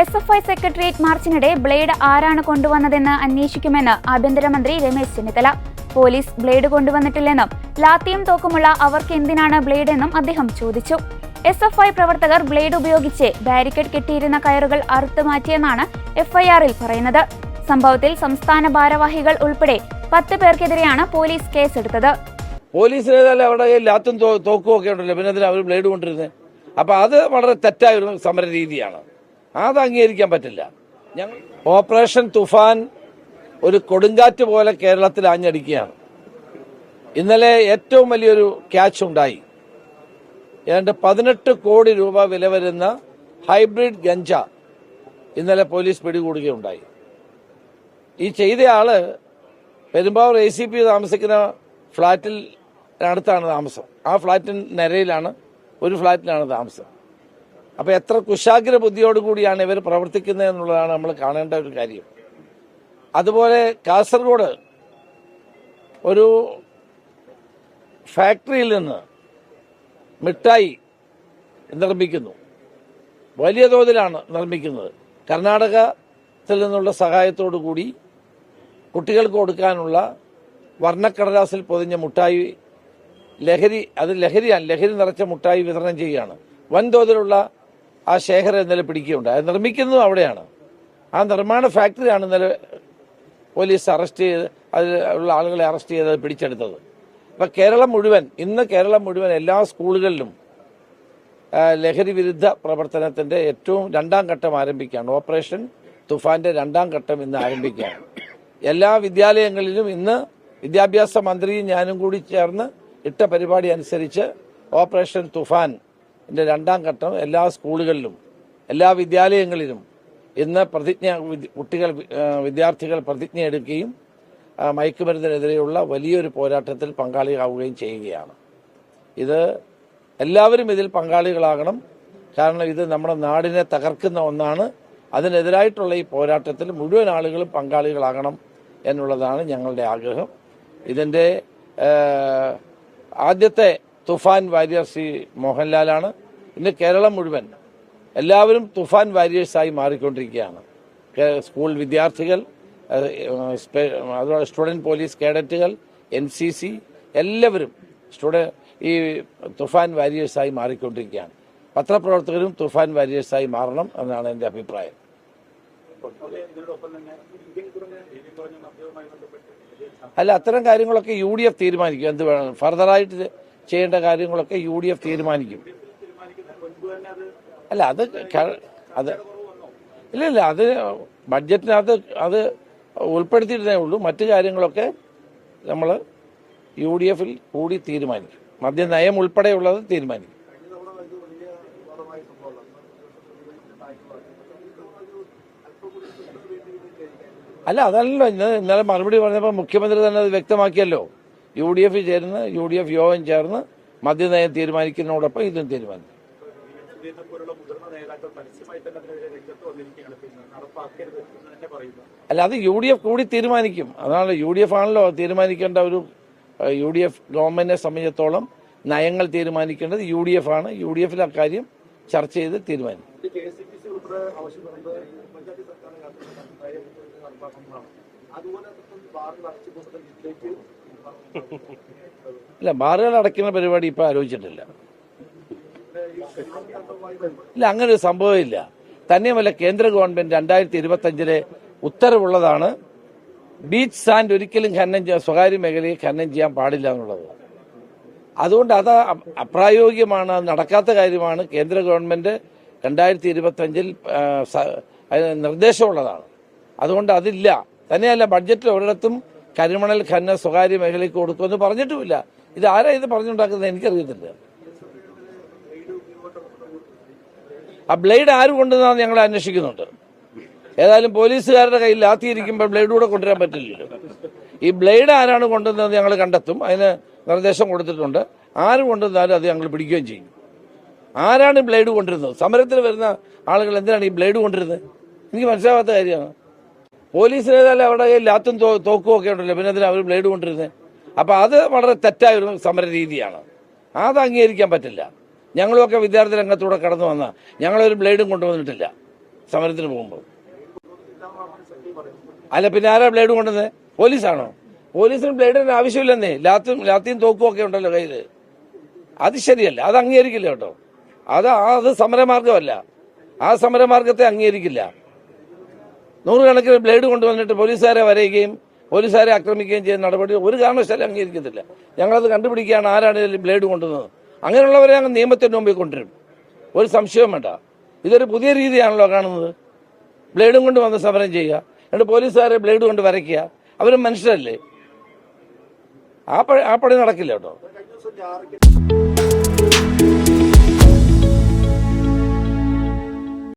SFI secretariat മാർച്ചിനിടെ blade ആരാണ് കൊണ്ടുവന്നതെന്ന് അന്വേഷിക്കുമെന്ന് ആഭ്യന്തരമന്ത്രി രമേശ് ചെന്നിത്തല. പോലീസ് ബ്ലേഡ് കൊണ്ടുവന്നിട്ടില്ലെന്നും ലാത്തിയും തോക്കുമുള്ള അവർക്ക് എന്തിനാണ് ബ്ലേഡ് എന്നും അദ്ദേഹം ചോദിച്ചു. SFI പ്രവർത്തകർ ബ്ലേഡ് ഉപയോഗിച്ച് ബാരിക്കേഡ് കെട്ടിയിരുന്ന കയറുകൾ അറുത്തുമാറ്റിയെന്നാണ് FIR-ൽ പറയുന്നത്. സംഭവത്തിൽ സംസ്ഥാന ഭാരവാഹികൾ ഉൾപ്പെടെ 10 പേർക്കെതിരെയാണ് പോലീസ് കേസെടുത്തത്. പോലീസിനേതായാലും അവിടെ ലാത്തും തോക്കും ഒക്കെ ഉണ്ടല്ലോ, പിന്നെ അതിന് അവർ ബ്ലേഡ് കൊണ്ടിരുന്നത്. അപ്പൊ അത് വളരെ തെറ്റായ ഒരു സമര രീതിയാണ്, അത് അംഗീകരിക്കാൻ പറ്റില്ല. ഞങ്ങൾ ഓപ്പറേഷൻ തുഫാൻ ഒരു കൊടുങ്കാറ്റ് പോലെ കേരളത്തിൽ ആഞ്ഞടിക്കുകയാണ്. ഇന്നലെ ഏറ്റവും വലിയൊരു ക്യാച്ച് ഉണ്ടായി. ഏതാണ്ട് 18 കോടി രൂപ വില വരുന്ന ഹൈബ്രിഡ് ഗഞ്ച ഇന്നലെ പോലീസ് പിടികൂടുകയുണ്ടായി. ഈ ചെയ്തയാള് പെരുമ്പാവൂർ ACP താമസിക്കുന്ന ഫ്ളാറ്റിൽ അടുത്താണ് താമസം. ആ ഫ്ളാറ്റിന് നിരയിലാണ്, ഒരു ഫ്ളാറ്റിലാണ് താമസം. അപ്പൊ എത്ര കുശാഗ്ര ബുദ്ധിയോടുകൂടിയാണ് ഇവർ പ്രവർത്തിക്കുന്നത് എന്നുള്ളതാണ് നമ്മൾ കാണേണ്ട ഒരു കാര്യം. അതുപോലെ കാസർഗോഡ് ഒരു ഫാക്ടറിയിൽ നിന്ന് മിഠായി നിർമ്മിക്കുന്നു, വലിയ തോതിലാണ് നിർമ്മിക്കുന്നത്. കർണാടകത്തിൽ നിന്നുള്ള സഹായത്തോടു കൂടി കുട്ടികൾക്ക് കൊടുക്കാനുള്ള വർണ്ണക്കടലാസിൽ പൊതിഞ്ഞ മുട്ടായി ലഹരി നിറച്ച മുട്ടായി വിതരണം ചെയ്യുകയാണ്. വൻതോതിലുള്ള ആ ശേഖരം ഇന്നലെ പിടിക്കുകയുണ്ട്. അത് നിർമ്മിക്കുന്നതും അവിടെയാണ്. ആ നിർമ്മാണ ഫാക്ടറിയാണ് ഇന്നലെ പോലീസ് അറസ്റ്റ് ചെയ്ത് അതിലുള്ള ആളുകളെ അറസ്റ്റ് ചെയ്ത് പിടിച്ചെടുത്തത്. അപ്പം കേരളം മുഴുവൻ എല്ലാ സ്കൂളുകളിലും ലഹരി വിരുദ്ധ പ്രവർത്തനത്തിന്റെ ഏറ്റവും 2ാം ഘട്ടം ആരംഭിക്കുകയാണ്. ഓപ്പറേഷൻ തുഫാന്റെ 2ാം ഘട്ടം ഇന്ന് ആരംഭിക്കുകയാണ്. എല്ലാ വിദ്യാലയങ്ങളിലും ഇന്ന് വിദ്യാഭ്യാസ മന്ത്രിയും ഞാനും കൂടി ചേർന്ന് ഇട്ട പരിപാടി അനുസരിച്ച് ഓപ്പറേഷൻ തുഫാന്റെ 2ാം ഘട്ടം എല്ലാ സ്കൂളുകളിലും എല്ലാ വിദ്യാലയങ്ങളിലും ഇന്ന് വിദ്യാർത്ഥികൾ പ്രതിജ്ഞ എടുക്കുകയും മയക്കുമരുന്നിനെതിരെയുള്ള വലിയൊരു പോരാട്ടത്തിൽ പങ്കാളികളാവുകയും ചെയ്യുകയാണ്. ഇത് എല്ലാവരും ഇതിൽ പങ്കാളികളാകണം. കാരണം ഇത് നമ്മുടെ നാടിനെ തകർക്കുന്ന ഒന്നാണ്. അതിനെതിരായിട്ടുള്ള ഈ പോരാട്ടത്തിൽ മുഴുവൻ ആളുകളും പങ്കാളികളാകണം എന്നുള്ളതാണ് ഞങ്ങളുടെ ആഗ്രഹം. ഇതിന്റെ ആദ്യത്തെ തുഫാൻ വാരിയർ ശ്രീ മോഹൻലാലാണ്. ഇന്ന് കേരളം മുഴുവൻ എല്ലാവരും തുഫാൻ വാരിയേഴ്സായി മാറിക്കൊണ്ടിരിക്കുകയാണ്. സ്കൂൾ വിദ്യാർത്ഥികൾ, അതുപോലെ സ്റ്റുഡന്റ് പോലീസ് കേഡറ്റുകൾ, NCC എല്ലാവരും ഈ തുഫാൻ വാരിയേഴ്സായി മാറിക്കൊണ്ടിരിക്കുകയാണ്. പത്രപ്രവർത്തകരും തുഫാൻ വാരിയേഴ്സായി മാറണം എന്നാണ് എൻ്റെ അഭിപ്രായം. അല്ല, അത്തരം കാര്യങ്ങളൊക്കെ UDF തീരുമാനിക്കും. എന്ത് വേണം ഫർദറായിട്ട് ചെയ്യേണ്ട കാര്യങ്ങളൊക്കെ UDF തീരുമാനിക്കും. അല്ല ഇല്ല അത് ബഡ്ജറ്റിനകത്ത് അത് ഉൾപ്പെടുത്തിയിട്ടേ ഉള്ളൂ. മറ്റു കാര്യങ്ങളൊക്കെ നമ്മൾ UDF-ൽ കൂടി തീരുമാനിക്കും. മദ്യനയം ഉൾപ്പെടെയുള്ളത് തീരുമാനിക്കും. അല്ല, അതല്ലല്ലോ ഇന്നലെ മറുപടി പറഞ്ഞപ്പോൾ മുഖ്യമന്ത്രി തന്നെ അത് വ്യക്തമാക്കിയല്ലോ. UDF യോഗം ചേർന്ന് മദ്യനയം തീരുമാനിക്കുന്നതോടൊപ്പം ഇതും തീരുമാനിക്കും. അല്ല, അത് UDF കൂടി തീരുമാനിക്കും. അതാണ് UDF ആണല്ലോ തീരുമാനിക്കേണ്ട. ഒരു UDF ഗവൺമെന്റിനെ സംബന്ധിച്ചിടത്തോളം നയങ്ങൾ തീരുമാനിക്കേണ്ടത് UDF ആണ്. UDF-ൽ അക്കാര്യം ചർച്ച ചെയ്ത് തീരുമാനിക്കും. ഇല്ല, ബാറുകൾ അടയ്ക്കുന്ന പരിപാടി ഇപ്പൊ ആലോചിച്ചിട്ടില്ല. ഇല്ല, അങ്ങനെ ഒരു സംഭവമില്ല. തന്നെയുമല്ല, കേന്ദ്ര ഗവൺമെന്റ് 2025-ലെ ഉത്തരവുള്ളതാണ് ബീച്ച് സാൻഡ് ഒരിക്കലും സ്വകാര്യ മേഖലയിൽ ഖനനം ചെയ്യാൻ പാടില്ല എന്നുള്ളത്. അതുകൊണ്ട് അത് അപ്രായോഗികമാണ്, അത് നടക്കാത്ത കാര്യമാണ്. കേന്ദ്ര ഗവൺമെന്റ് 2025-ൽ നിർദ്ദേശമുള്ളതാണ്. അതുകൊണ്ട് അതില്ല. തന്നെയല്ല, ബഡ്ജറ്റിൽ ഒരിടത്തും കരിമണൽ ഖനനം സ്വകാര്യ മേഖലയ്ക്ക് കൊടുക്കുമെന്ന് പറഞ്ഞിട്ടുമില്ല. ഇത് ആരാ ഇത് പറഞ്ഞുണ്ടാക്കുന്നത് എനിക്കറിയത്തില്ല. ആ ബ്ലേഡ് ആര് കൊണ്ടുവന്നാന്ന് ഞങ്ങൾ അന്വേഷിക്കുന്നുണ്ട്. ഏതായാലും പോലീസുകാരുടെ കയ്യിൽ ലാത്തിയിരിക്കുമ്പോൾ ബ്ലേഡ് കൂടെ കൊണ്ടുവരാൻ പറ്റില്ലല്ലോ. ഈ ബ്ലേഡ് ആരാണ് കൊണ്ടുവന്നത് ഞങ്ങൾ കണ്ടെത്തും. അതിന് നിർദ്ദേശം കൊടുത്തിട്ടുണ്ട്. ആര് കൊണ്ടുവന്നാലും അത് ഞങ്ങൾ പിടിക്കുകയും ചെയ്യും. ആരാണ് ബ്ലേഡ് കൊണ്ടിരുന്നത്? സമരത്തിന് വരുന്ന ആളുകൾ എന്തിനാണ് ഈ ബ്ലേഡ് കൊണ്ടിരുന്നത്? എനിക്ക് മനസ്സിലാവാത്ത കാര്യമാണ്. പോലീസിനേതായാലും അവിടെ ലാത്തും തോക്കും ഒക്കെ ഉണ്ടല്ലോ, പിന്നെ അതിന് അവർ ബ്ലേഡ് കൊണ്ടിരുന്നത്. അപ്പൊ അത് വളരെ തെറ്റായ ഒരു സമര രീതിയാണ്, അത് അംഗീകരിക്കാൻ പറ്റില്ല. ഞങ്ങളുമൊക്കെ വിദ്യാർത്ഥി രംഗത്തൂടെ കടന്നു വന്ന ഞങ്ങളൊരു ബ്ലേഡും കൊണ്ടുവന്നിട്ടില്ല. സമരത്തിന് പോകുമ്പോൾ. അല്ല പിന്നെ ആരാ ബ്ലേഡ് കൊണ്ടുവന്നത്? പോലീസാണോ? പോലീസിന് ബ്ലേഡിന് ആവശ്യമില്ലെന്നേ. ലാത്തിയും തോക്കും ഒക്കെ ഉണ്ടല്ലോ കയ്യിൽ. അത് ശരിയല്ല, അത് അംഗീകരിക്കില്ല കേട്ടോ. അത് സമരമാർഗമല്ല. ആ സമരമാർഗത്തെ അംഗീകരിക്കില്ല. നൂറുകണക്കിന് ബ്ലേഡ് കൊണ്ടുവന്നിട്ട് പോലീസുകാരെ വരയുകയും പോലീസുകാരെ ആക്രമിക്കുകയും ചെയ്യുന്ന നടപടി ഒരു കാരണവശാലും അംഗീകരിക്കത്തില്ല. ഞങ്ങളത് കണ്ടുപിടിക്കുകയാണ് ആരാണ് ബ്ലേഡ് കൊണ്ടുവന്നത്. അങ്ങനെയുള്ളവരെ അങ്ങ് നിയമത്തിന്റെ മുമ്പിൽ കൊണ്ടുവരും, ഒരു സംശയവും വേണ്ട. ഇതൊരു പുതിയ രീതിയാണല്ലോ കാണുന്നത്. ബ്ലേഡും കൊണ്ട് വന്ന് സമരം ചെയ്യുക, എന്നിട്ട് പോലീസുകാരെ ബ്ലേഡ് കൊണ്ട് വരയ്ക്കുക. അവരും മനുഷ്യരല്ലേ. ആ പണി നടക്കില്ല കേട്ടോ.